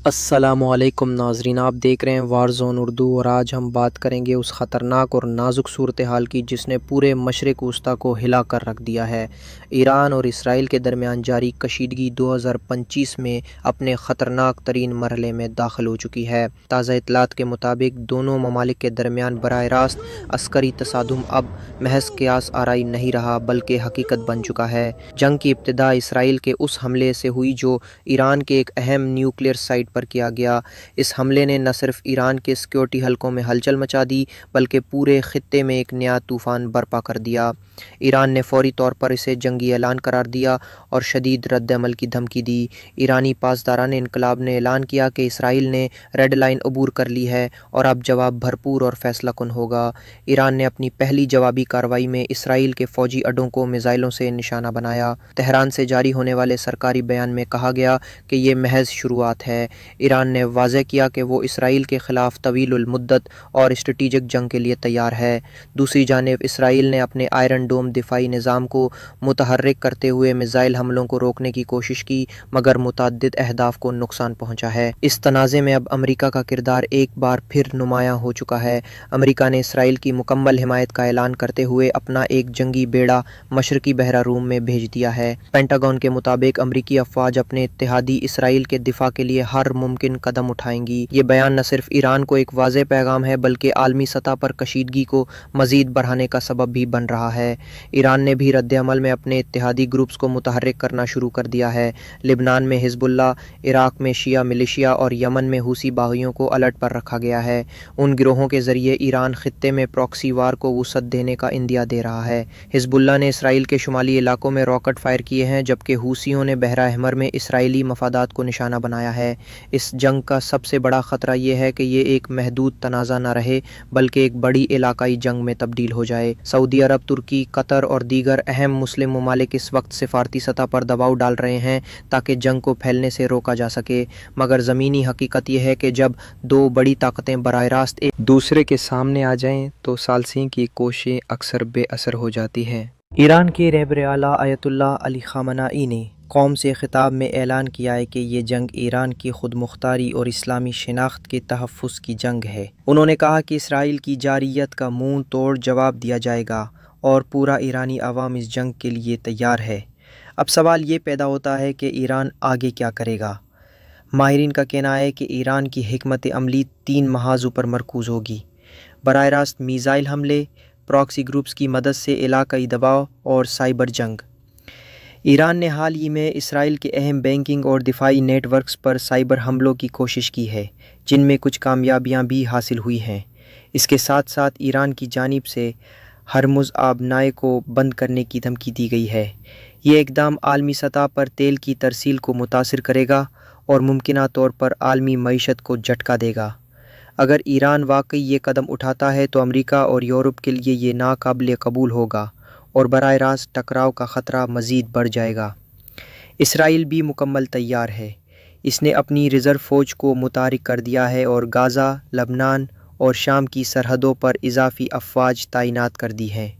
अस्सलामुअलैकुम नाज़रीन, आप देख रहे हैं वार ज़ोन उर्दू और आज हम बात करेंगे उस ख़तरनाक और नाजुक सूरत हाल की जिसने पूरे मशरिक़ वस्ता को हिला कर रख दिया है। ईरान और इसराइल के दरमियान जारी कशीदगी 2025 में अपने ख़तरनाक तरीन मरहले में दाखिल हो चुकी है। ताज़ा इत्तलात के मुताबिक दोनों ममालिक के दरमियान बराह रास्त अस्करी तसादुम अब महज क़ियास आराई नहीं रहा बल्कि हकीकत बन चुका है। जंग की इब्तिदा इसराइल के उस हमले से हुई जो ईरान के एक अहम न्यूक्लियर साइट पर किया गया। इस हमले ने न सिर्फ ईरान के सिक्योरिटी हलकों में हलचल मचा दी बल्कि पूरे खित्ते में एक नया तूफ़ान बर्पा कर दिया। ईरान ने फौरी तौर पर इसे जंगी ऐलान करार दिया और शदीद रद्द-ए-अमल की धमकी दी। ईरानी पासदारान इनकलाब ने ऐलान किया कि इसराइल ने रेड लाइन अबूर कर ली है और अब जवाब भरपूर और फैसलाकुन होगा। ईरान ने अपनी पहली जवाबी कार्रवाई में इसराइल के फ़ौजी अड्डों को मिसाइलों से निशाना बनाया। तेहरान से जारी होने वाले सरकारी बयान में कहा गया कि ये महज शुरुआत है। ईरान ने वाज़ेह किया कि वो इसराइल के ख़िलाफ़ तवील मुद्दत और स्ट्रेटेजिक जंग के लिए तैयार है। दूसरी जानिब इसराइल ने अपने आयरन डोम दिफाई निज़ाम को मुतहर्रिक करते हुए मिसाइल हमलों को रोकने की कोशिश की मगर मुतअद्दिद अहदाफ को नुकसान पहुँचा है। इस तनाज़े में अब अमरीका का किरदार एक बार फिर नुमायाँ हो चुका है। अमरीका ने इसराइल की मुकम्मल हिमायत का ऐलान करते हुए अपना एक जंगी बेड़ा मशरकी बहरा रूम में भेज दिया है। पेंटागन के मुताबिक अमरीकी अफवाज अपने इत्तेहादी इसराइल के दिफा के लिए हर मुमकिन कदम उठाएंगी। ये बयान न सिर्फ ईरान को एक वाज़ेह पैगाम है बल्कि आलमी सतह पर कशीदगी को मज़ीद बढ़ाने का सबब भी बन रहा है। ईरान ने भी रद्द-ए-अमल में अपने इत्तेहादी ग्रुप्स को मुतहर्रिक करना शुरू कर दिया है। लिबनान में हिज़्बुल्लाह, इराक़ में शिया मिलिशिया और यमन में हूसी बागियों को अलर्ट पर रखा गया है। उन गिरोहों के ज़रिए ईरान खित्ते में प्रॉक्सी वार को वुसअत देने का इंदिया दे रहा है। हिज़्बुल्लाह ने इसराइल के शुमाली इलाकों में रॉकेट फायर किए हैं जबकि हूसियों ने बहरा अहमर में इसराइली मफादात को निशाना बनाया है। इस जंग का सबसे बड़ा ख़तरा ये है कि ये एक महदूद तनाज़ा न रहे बल्कि एक बड़ी इलाकाई जंग में तब्दील हो जाए। सऊदी अरब, तुर्की, कतर और दीगर अहम मुस्लिम ममालिक इस वक्त सिफारती सतह पर दबाव डाल रहे हैं ताकि जंग को फैलने से रोका जा सके, मगर ज़मीनी हकीकत यह है कि जब दो बड़ी ताकतें बराह रास्त एक दूसरे के सामने आ जाएं तो सालसी की कोशिशें अक्सर बेअसर हो जाती हैं। ईरान के रहबर आला आयतुल्लाह अली ख़ामनेई ने कौम से ख़िताब में ऐलान किया है कि ये जंग ईरान की खुद मुख्तारी और इस्लामी शिनाख्त के तहफ़्फ़ुज़ की जंग है। उन्होंने कहा कि इसराइल की जारियत का मुँह तोड़ जवाब दिया जाएगा और पूरा ईरानी अवाम इस जंग के लिए तैयार है। अब सवाल ये पैदा होता है कि ईरान आगे क्या करेगा। माहिरीन का कहना है कि ईरान की हिकमत अमली 3 महाज़ों पर मरकूज़ होगी: बराह रास्त मिसाइल हमले, प्रॉक्सी ग्रुप्स की मदद से इलाकाई दबाव और साइबर जंग। ईरान ने हाल ही में इसराइल के अहम बैंकिंग और दिफाई नेटवर्क्स पर साइबर हमलों की कोशिश की है जिनमें कुछ कामयाबियां भी हासिल हुई हैं। इसके साथ साथ ईरान की जानिब से हरमुज़ आबनाए को बंद करने की धमकी दी गई है। ये इक़दाम आलमी सतह पर तेल की तरसील को मुतासिर करेगा और मुमकिना तौर पर आलमी मईशत को झटका देगा। अगर ईरान वाकई ये कदम उठाता है तो अमरीका और यूरोप के लिए ये नाकाबिल कबूल होगा और बराह रास्त टकराव का ख़तरा मज़ीद बढ़ जाएगा। इसराइल भी मुकम्मल तैयार है। इसने अपनी रिज़र्व फ़ौज को मुतारिक कर दिया है और गाज़ा, लबनान और शाम की सरहदों पर इजाफ़ी अफ़वाज तैनात कर दी हैं।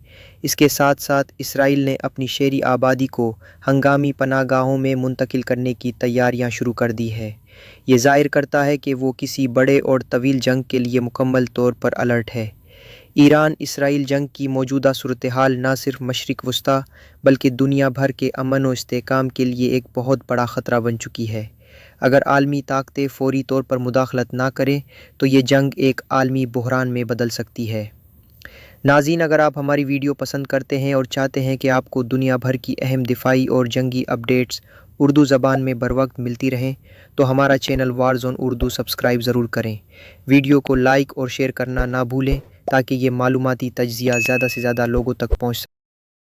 इसके साथ साथ इसराइल ने अपनी शहरी आबादी को हंगामी पनाहगाहों में मुंतकिल करने की तैयारियां शुरू कर दी है। ये ज़ाहिर करता है कि वो किसी बड़े और तवील जंग के लिए मुकम्मल तौर पर अलर्ट है। ईरान इसराइल जंग की मौजूदा सूरत हाल न सिर्फ मशरिक़ वस्ता बल्कि दुनिया भर के अमन और इस्तेहकाम के लिए एक बहुत बड़ा ख़तरा बन चुकी है। अगर आलमी ताकतें फ़ौरी तौर पर मुदाखलत ना करें तो ये जंग एक आलमी बहरान में बदल सकती है। नाज़रीन, अगर आप हमारी वीडियो पसंद करते हैं और चाहते हैं कि आपको दुनिया भर की अहम दिफाई और जंगी अपडेट्स उर्दू ज़बान में बर वक्त मिलती रहें तो हमारा चैनल वार ज़ोन उर्दू सब्सक्राइब ज़रूर करें। वीडियो को लाइक और शेयर करना ना भूलें ताकि ये मालूमाती तज्ज़िया ज़्यादा से ज़्यादा लोगों तक पहुँच सके।